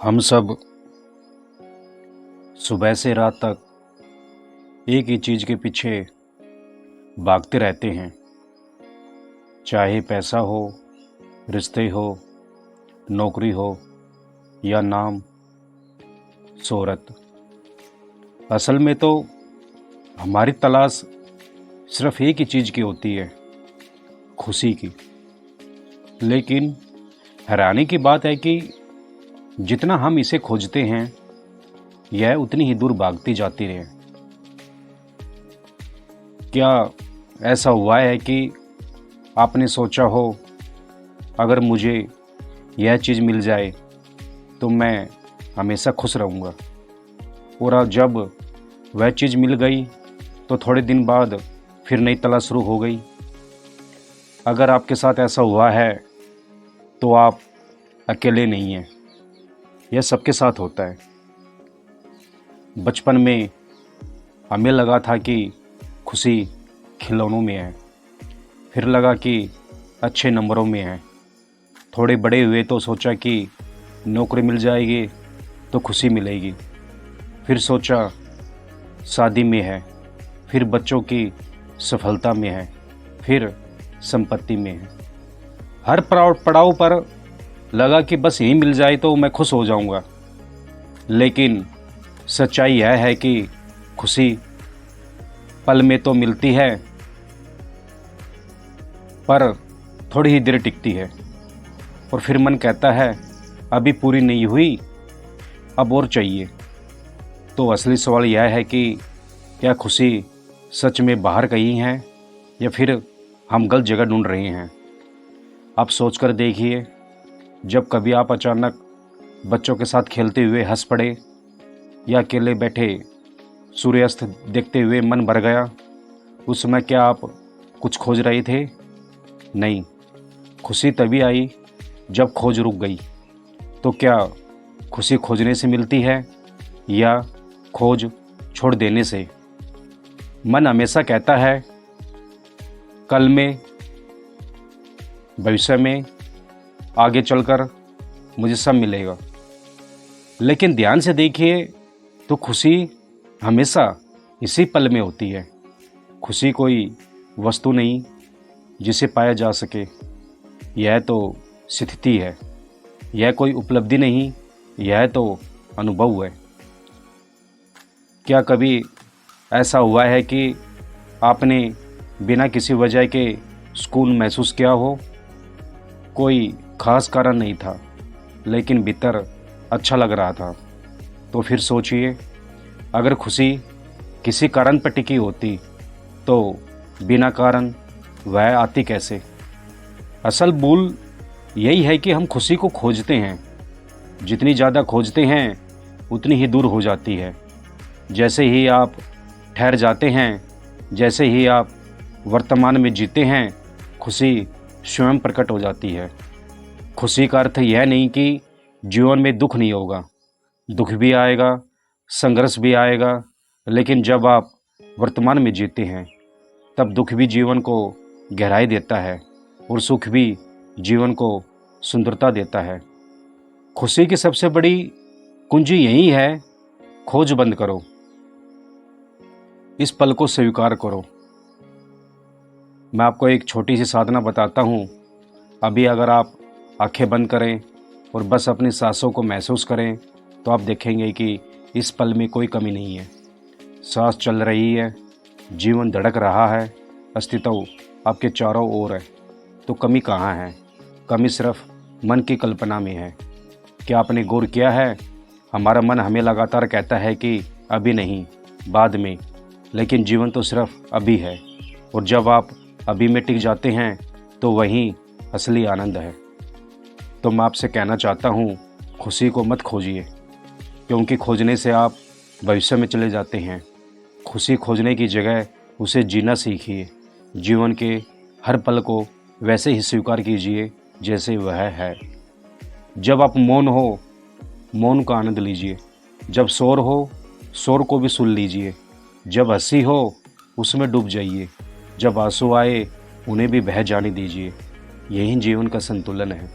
हम सब सुबह से रात तक एक ही चीज़ के पीछे भागते रहते हैं। चाहे पैसा हो, रिश्ते हो, नौकरी हो या नाम, शोहरत। असल में तो हमारी तलाश सिर्फ एक ही चीज़ की होती है, खुशी की। लेकिन हैरानी की बात है कि जितना हम इसे खोजते हैं, यह उतनी ही दूर भागती जाती है। क्या ऐसा हुआ है कि आपने सोचा हो, अगर मुझे यह चीज़ मिल जाए तो मैं हमेशा खुश रहूँगा, और अब जब वह चीज़ मिल गई तो थोड़े दिन बाद फिर नई तलाश शुरू हो गई। अगर आपके साथ ऐसा हुआ है तो आप अकेले नहीं हैं, यह सबके साथ होता है। बचपन में हमें लगा था कि खुशी खिलौनों में है, फिर लगा कि अच्छे नंबरों में है। थोड़े बड़े हुए तो सोचा कि नौकरी मिल जाएगी तो खुशी मिलेगी, फिर सोचा शादी में है, फिर बच्चों की सफलता में है, फिर संपत्ति में है। हर पड़ाव पर लगा कि बस यही मिल जाए तो मैं खुश हो जाऊंगा। लेकिन सच्चाई यह है कि खुशी पल में तो मिलती है, पर थोड़ी ही देर टिकती है, और फिर मन कहता है अभी पूरी नहीं हुई, अब और चाहिए। तो असली सवाल यह है कि क्या खुशी सच में बाहर कहीं है, या फिर हम गलत जगह ढूंढ रहे हैं। आप सोचकर देखिए, जब कभी आप अचानक बच्चों के साथ खेलते हुए हंस पड़े, या अकेले बैठे सूर्यास्त देखते हुए मन भर गया, उस समय क्या आप कुछ खोज रहे थे? नहीं, खुशी तभी आई जब खोज रुक गई। तो क्या खुशी खोजने से मिलती है या खोज छोड़ देने से? मन हमेशा कहता है कल में, भविष्य में, आगे चलकर मुझे सब मिलेगा। लेकिन ध्यान से देखिए तो खुशी हमेशा इसी पल में होती है। खुशी कोई वस्तु नहीं जिसे पाया जा सके, यह तो स्थिति है। यह कोई उपलब्धि नहीं, यह तो अनुभव है। क्या कभी ऐसा हुआ है कि आपने बिना किसी वजह के सुकून महसूस किया हो? कोई खास कारण नहीं था, लेकिन भीतर अच्छा लग रहा था। तो फिर सोचिए, अगर खुशी किसी कारण पर टिकी होती तो बिना कारण वह आती कैसे? असल भूल यही है कि हम खुशी को खोजते हैं। जितनी ज़्यादा खोजते हैं उतनी ही दूर हो जाती है। जैसे ही आप ठहर जाते हैं, जैसे ही आप वर्तमान में जीते हैं, खुशी स्वयं प्रकट हो जाती है। खुशी का अर्थ यह नहीं कि जीवन में दुख नहीं होगा। दुख भी आएगा, संघर्ष भी आएगा, लेकिन जब आप वर्तमान में जीते हैं तब दुख भी जीवन को गहराई देता है, और सुख भी जीवन को सुंदरता देता है। खुशी की सबसे बड़ी कुंजी यही है, खोज बंद करो, इस पल को स्वीकार करो। मैं आपको एक छोटी सी साधना बताता हूँ। अभी अगर आप आंखें बंद करें और बस अपनी सांसों को महसूस करें तो आप देखेंगे कि इस पल में कोई कमी नहीं है। सांस चल रही है, जीवन धड़क रहा है, अस्तित्व आपके चारों ओर है। तो कमी कहाँ है? कमी सिर्फ मन की कल्पना में है। क्या आपने गौर किया है, हमारा मन हमें लगातार कहता है कि अभी नहीं, बाद में, लेकिन जीवन तो सिर्फ अभी है। और जब आप अभी में टिक जाते हैं तो वहीं असली आनंद है। तो मैं आपसे कहना चाहता हूँ, खुशी को मत खोजिए, क्योंकि खोजने से आप भविष्य में चले जाते हैं। खुशी खोजने की जगह उसे जीना सीखिए। जीवन के हर पल को वैसे ही स्वीकार कीजिए जैसे वह है। जब आप मौन हो, मौन का आनंद लीजिए। जब शोर हो, शोर को भी सुन लीजिए। जब हंसी हो, उसमें डूब जाइए। जब आंसू आए, उन्हें भी बह जाने दीजिए। यही जीवन का संतुलन है।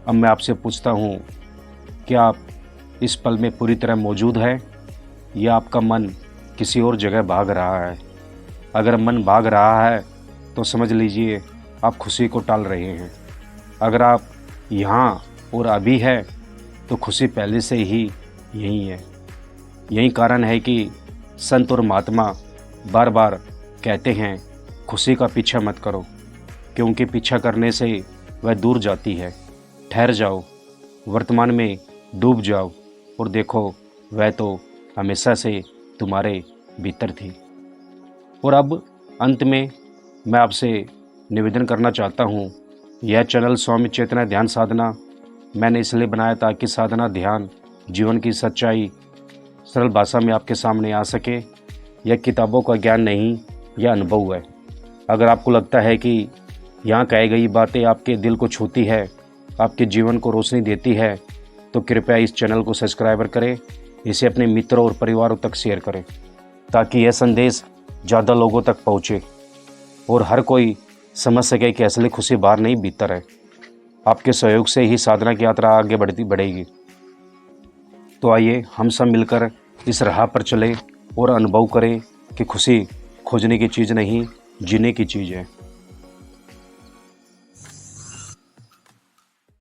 अब मैं आपसे पूछता हूँ, क्या आप इस पल में पूरी तरह मौजूद है या आपका मन किसी और जगह भाग रहा है? अगर मन भाग रहा है तो समझ लीजिए आप खुशी को टाल रहे हैं। अगर आप यहाँ और अभी है तो खुशी पहले से ही यही है। यही कारण है कि संत और महात्मा बार बार कहते हैं खुशी का पीछा मत करो, क्योंकि पीछा करने से वह दूर जाती है। ठहर जाओ, वर्तमान में डूब जाओ और देखो वह तो हमेशा से तुम्हारे भीतर थी। और अब अंत में मैं आपसे निवेदन करना चाहता हूँ, यह चैनल स्वामी चेतना ध्यान साधना मैंने इसलिए बनाया ताकि साधना ध्यान जीवन की सच्चाई सरल भाषा में आपके सामने आ सके। यह किताबों का ज्ञान नहीं, यह अनुभव है। अगर आपको लगता है कि यहाँ कही गई बातें आपके दिल को छूती है, आपके जीवन को रोशनी देती है, तो कृपया इस चैनल को सब्सक्राइब करें, इसे अपने मित्रों और परिवारों तक शेयर करें ताकि यह संदेश ज़्यादा लोगों तक पहुँचे और हर कोई समझ सके कि असली खुशी बाहर नहीं भीतर है। आपके सहयोग से ही साधना की यात्रा आगे बढ़ेगी। तो आइए हम सब मिलकर इस राह पर चलें और अनुभव करें कि खुशी खोजने की चीज़ नहीं, जीने की चीज़ है।